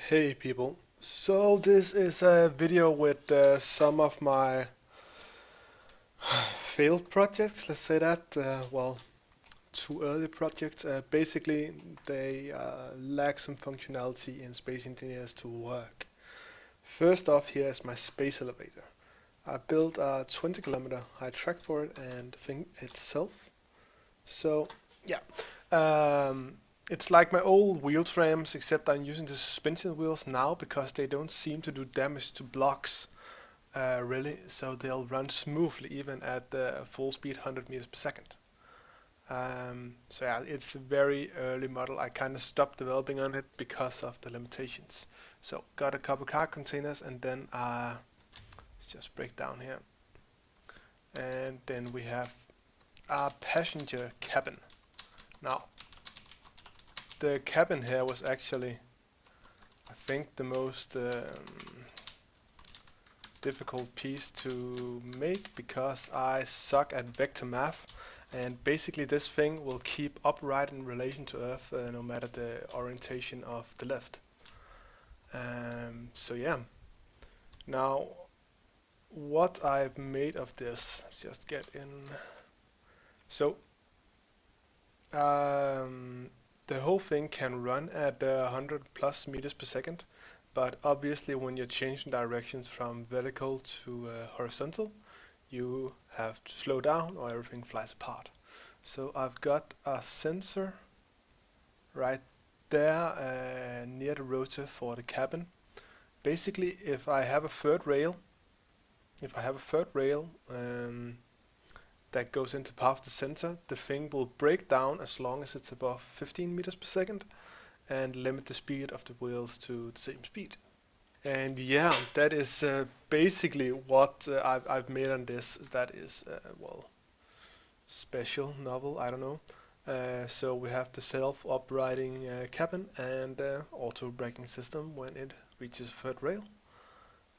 Hey people, so this is a video with some of my failed projects, let's say that, well, too early projects. Basically, they lack some functionality in Space Engineers to work. First off, here is my space elevator. I built a 20-kilometer high track for it and the thing itself. So, yeah. It's like my old wheel trams, except I'm using the suspension wheels now because they don't seem to do damage to blocks, really. So they'll run smoothly even at full speed 100 meters per second. So yeah, it's a very early model. I kind of stopped developing on it because of the limitations. So got a couple car containers and then let's just break down here. And then we have a passenger cabin. Now, the cabin here was actually, I think, the most difficult piece to make because I suck at vector math, and basically this thing will keep upright in relation to Earth no matter the orientation of the lift. So yeah, now what I've made of this, let's just get in. So the whole thing can run at 100 plus meters per second, but obviously when you're changing directions from vertical to horizontal, you have to slow down or everything flies apart. So I've got a sensor right there near the rotor for the cabin. Basically, if I have a third rail, that goes into path of the sensor, the thing will break down as long as it's above 15 meters per second and limit the speed of the wheels to the same speed. And yeah, that is basically what I've made on this. That is, well, special, novel, I don't know. So we have the self-operating cabin and auto braking system when it reaches third rail.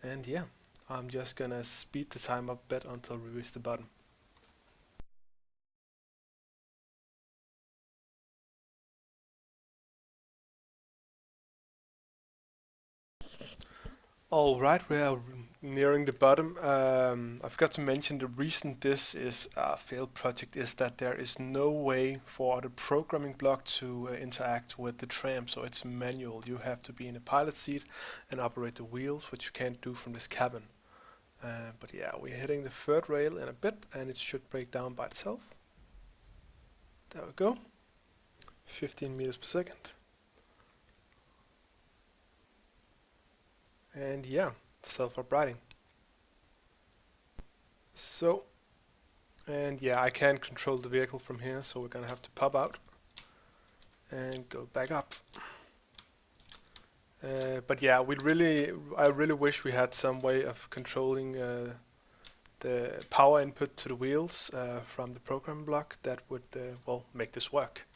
And yeah, I'm just gonna speed the time up a bit until we reach the bottom. All right, we are nearing the bottom. I forgot to mention the reason this is a failed project is that there is no way for the programming block to interact with the tram, so it's manual. You have to be in a pilot seat and operate the wheels, which you can't do from this cabin. But yeah, we're hitting the third rail in a bit, and it should break down by itself. There we go. 15 meters per second. And yeah, self-operating. So, and yeah, I can't control the vehicle from here, so we're gonna have to pop out and go back up. But yeah, I really wish we had some way of controlling the power input to the wheels from the program block that would, well, make this work.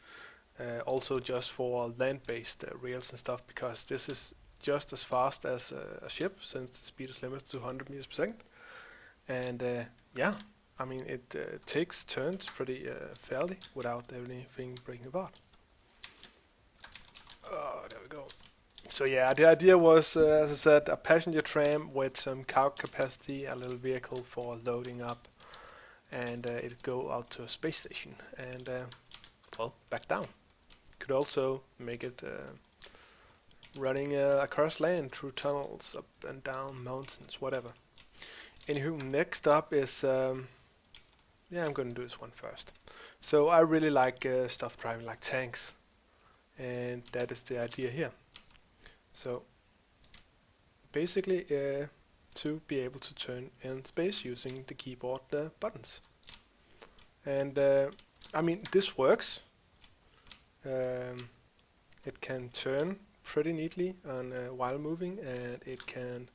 Also just for land-based rails and stuff, because this is just as fast as a ship, since the speed is limited to 100 meters per second. And yeah, I mean, it takes turns pretty fairly without anything breaking apart. Oh, there we go. So yeah, the idea was, as I said, a passenger tram with some cargo capacity, a little vehicle for loading up, and it go out to a space station and, well, back down. Could also make it running across land through tunnels, up and down mountains, whatever. Anywho, next up is, yeah, I'm gonna do this one first. So I really like stuff driving like tanks, and that is the idea here. So basically, to be able to turn in space using the keyboard buttons. And I mean, this works. Um, it can turn pretty neatly on while moving, and it can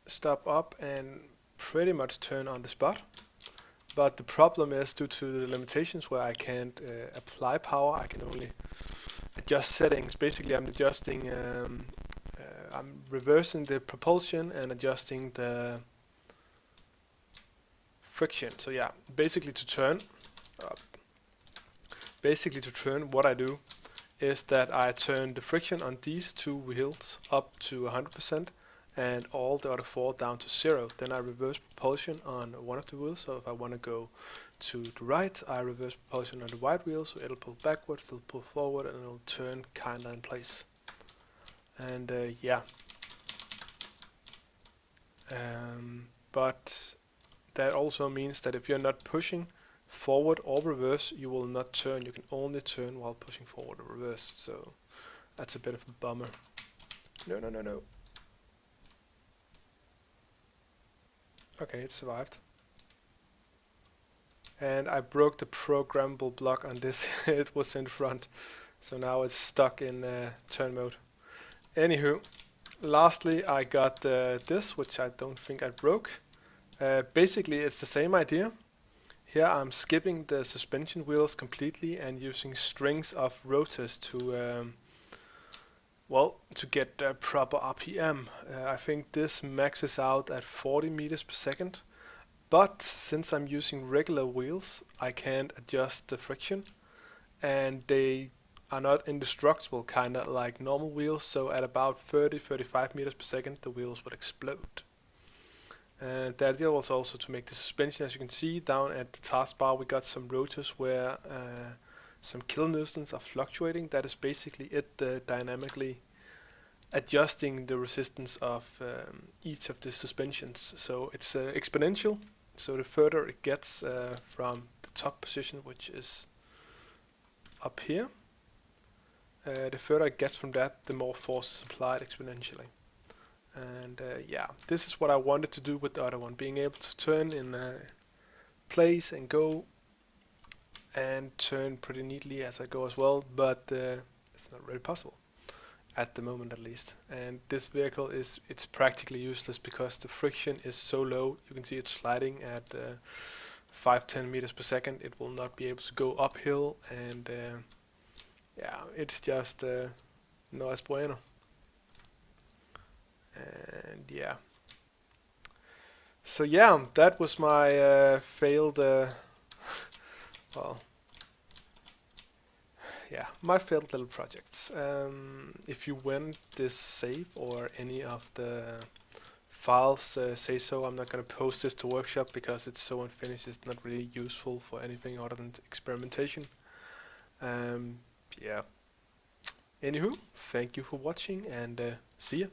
stop up and pretty much turn on the spot. But the problem is due to the limitations where I can't apply power. I can only adjust settings. Basically, I'm reversing the propulsion and adjusting the friction. So yeah, uh, basically to turn, what I do is that I turn the friction on these two wheels up to 100% and all the other four down to 0. Then I reverse propulsion on one of the wheels. So if I want to go to the right, I reverse propulsion on the right wheel, so it'll pull backwards, it'll pull forward, and it'll turn kinda in place. And yeah. But that also means that if you're not pushing forward or reverse, you will not turn. You can only turn while pushing forward or reverse. So that's a bit of a bummer. No, no, no, no. Okay, it survived. And I broke the programmable block on this. It was in front. So now it's stuck in turn mode. Anywho, lastly I got this, which I don't think I broke. Basically it's the same idea. Here I'm skipping the suspension wheels completely and using strings of rotors to well, to get the proper RPM. I think this maxes out at 40 meters per second. But since I'm using regular wheels, I can't adjust the friction, and they are not indestructible, kind of like normal wheels. So at about 30-35 meters per second, the wheels would explode. And the idea was also to make the suspension, as you can see down at the taskbar, we got some rotors where some kilonewtons are fluctuating. That is basically it, dynamically adjusting the resistance of each of the suspensions. So it's exponential. So the further it gets from the top position, which is up here, the further it gets from that, the more force is applied exponentially. And yeah, this is what I wanted to do with the other one, being able to turn in place and go and turn pretty neatly as I go as well, but it's not really possible at the moment, at least. And this vehicle it's practically useless because the friction is so low. You can see it's sliding at 5-10 meters per second. It will not be able to go uphill, and yeah, it's just no es bueno. And yeah, so yeah, that was my failed well, yeah, my failed little projects. If you want this save or any of the files, say so. I'm not gonna post this to workshop because it's so unfinished. It's not really useful for anything other than experimentation. Yeah. Anywho, thank you for watching, and see ya.